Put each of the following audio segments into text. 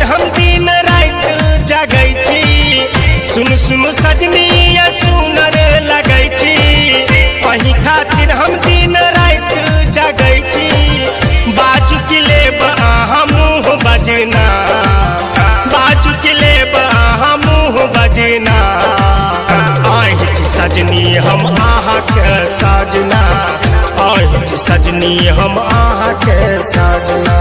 हम दिन रात जगै छी। सुन सुन सजनी सुनर लगै छी। वही खातिर हम दिन रात जगै छी। बाजू के लेब अहाँ मुँह बजना, बाजू के लेब अहाँ मुँह बजना। आहि छी सजनी हम अहाँ के साजना, आहि छी सजनी हम अहाँ के साजना।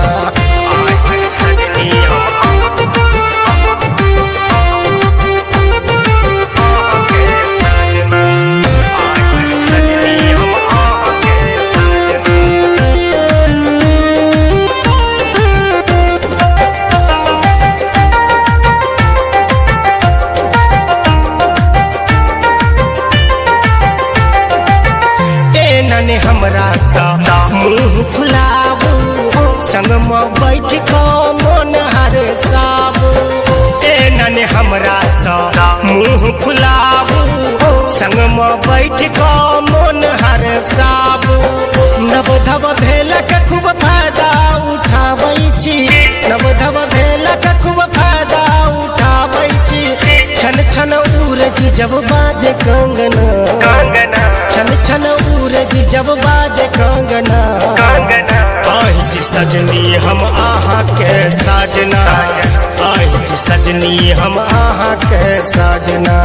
ने हमरा सा मुँह फुलाबू, संग में बैठ के मन हरसाबू। नने हमरा सा मुँह फुलाबू, संग में बैठ के मन हरसाबू। नव धव भेलक खूब फायदा उठाबै छी, नव धव भेलक खूब फायदा उठाबै छी। छन छन उरज जब बाजे कंगना, छन छन उरज जब बाजे कंगना। आहि जी सजनी हम अहाँ के साजना, आहि जी सजनी हम अहाँ के साजना।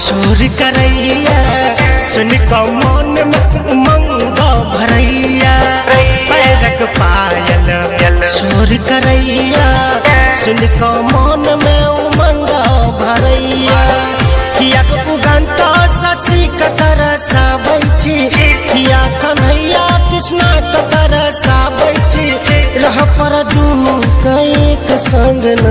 सुर करैया सुन के मन में उमंग भरैया। पैरक पायल सुर करैया सुन के मन में उमंग भरैया। किया उगंत शशि के तरसाबै छी, किया कन्हैया कृष्णा के तरसाबै छी। रह पर दुनू के एक संग न,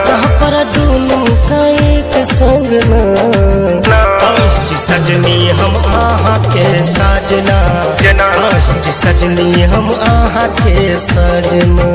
रह पर दुनू के एक संग न। आहि जी सजनी हम अहाँ के साजना, आहि जी सजनी हम अहाँ के सजना।